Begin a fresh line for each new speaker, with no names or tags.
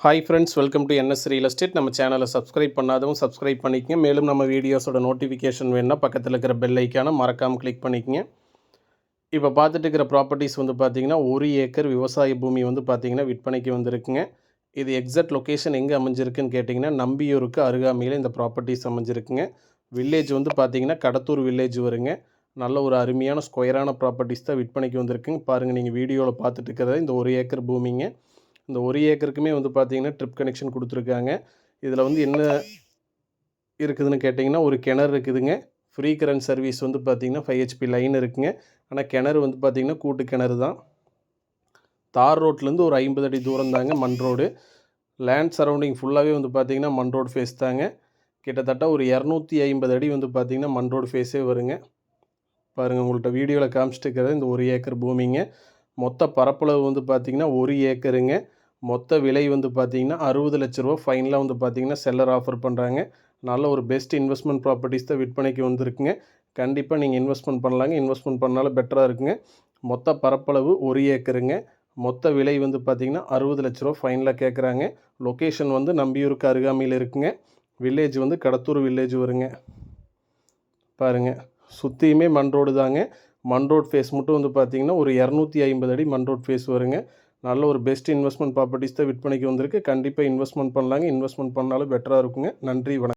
Hi friends, welcome to NS real estate. நம்ம சேனலை subscribe பண்ணாதவங்க சப்ஸ்கிரைப் பண்ணிக்கங்க. மேலும் நம்ம வீடியோஸோட நோட்டிஃபிகேஷன் வேணுன்னா பக்கத்தில் இருக்கிற பெல் ஐக்கானை மறக்காமல் கிளிக் பண்ணிக்கங்க. இப்போ பார்த்துட்டு இருக்கிற ப்ராப்பர்ட்டிஸ் வந்து பார்த்திங்கன்னா 1 ஏக்கர் விவசாய பூமி வந்து பார்த்திங்கன்னா விற்பனைக்கு வந்திருக்குங்க. இது எக்ஸாக்ட் லொக்கேஷன் எங்கே அமைஞ்சிருக்குன்னு கேட்டிங்கன்னா நம்பியூருக்கு அருகாமையில் இந்த ப்ராப்பர்ட்டிஸ் அமைஞ்சிருக்குங்க. வில்லேஜ் வந்து பார்த்திங்கன்னா கடத்தூர் வில்லேஜ் வருங்க. நல்ல ஒரு அருமையான ஸ்கொயரான ப்ராப்பர்ட்டிஸ் தான் விற்பனைக்கு வந்திருக்குங்க. பாருங்கள், நீங்கள் வீடியோவில் பார்த்துட்டு இருக்கிறது இந்த 1 ஏக்கர் பூமிங்க. இந்த 1 ஏக்கருக்குமே வந்து பார்த்திங்கன்னா ட்ரிப் கனெக்ஷன் கொடுத்துருக்காங்க. இதில் வந்து என்ன இருக்குதுன்னு கேட்டிங்கன்னா ஒரு கிணறு இருக்குதுங்க. ஃப்ரீ கரண்ட் சர்வீஸ் வந்து பார்த்திங்கன்னா 5 HP லைன் இருக்குங்க. ஆனால் கிணறு வந்து பார்த்திங்கன்னா கூட்டு கிணறு தான். தார் ரோட்லேருந்து ஒரு 50 அடி தூரம் தாங்க மண் ரோடு. லேண்ட் சரௌண்டிங் ஃபுல்லாகவே வந்து பார்த்திங்கன்னா மண் ரோடு ஃபேஸ் தாங்க. கிட்டத்தட்ட ஒரு 250 அடி வந்து பார்த்திங்கன்னா மண் ரோடு ஃபேஸே வருங்க. பாருங்கள், உங்கள்கிட்ட வீடியோவில் காமிச்சிட்டு இருக்கிறது இந்த 1 ஏக்கர் பூமிங்க. மொத்த பரப்பளவு வந்து பார்த்திங்கன்னா 1 ஏக்கருங்க. மொத்த விலை வந்து பார்த்திங்கன்னா 60 லட்ச ரூபா ஃபைனலாக வந்து பார்த்திங்கன்னா செல்லர் ஆஃபர் பண்ணுறாங்க. நல்ல ஒரு பெஸ்ட் இன்வெஸ்ட்மெண்ட் ப்ராப்பர்ட்டிஸ் தான் விற்பனைக்கு வந்திருக்குங்க. கண்டிப்பாக நீங்கள் இன்வெஸ்ட்மெண்ட் பண்ணலாங்க. இன்வெஸ்ட்மெண்ட் பண்ணாலும் பெட்டராக இருக்குங்க. மொத்த பரப்பளவு 1 ஏக்கருங்க. மொத்த விலை வந்து பார்த்திங்கன்னா 60 லட்ச ரூபா ஃபைனலாக கேட்குறாங்க. லொக்கேஷன் வந்து நம்பியூருக்கு அருகாமையில் இருக்குங்க. வில்லேஜ் வந்து கடத்தூர் வில்லேஜ் வருங்க. பாருங்கள், சுற்றியுமே மண் ரோடு தாங்க. மண் ரோட் ஃபேஸ் மட்டும் வந்து பார்த்திங்கன்னா ஒரு 250 அடி மண் ரோட் ஃபேஸ் வருங்க. நல்ல ஒரு பெஸ்ட் இன்வெஸ்ட்மெண்ட் ப்ராப்பர்ட்டிஸ் தான் விற்பனைக்கு வந்திருக்கு. கண்டிப்பாக இன்வெஸ்ட்மெண்ட் பண்ணலாங்க. இன்வெஸ்ட்மெண்ட் பண்ணாலும் பெட்டராக இருக்குங்க. நன்றி, வணக்கம்.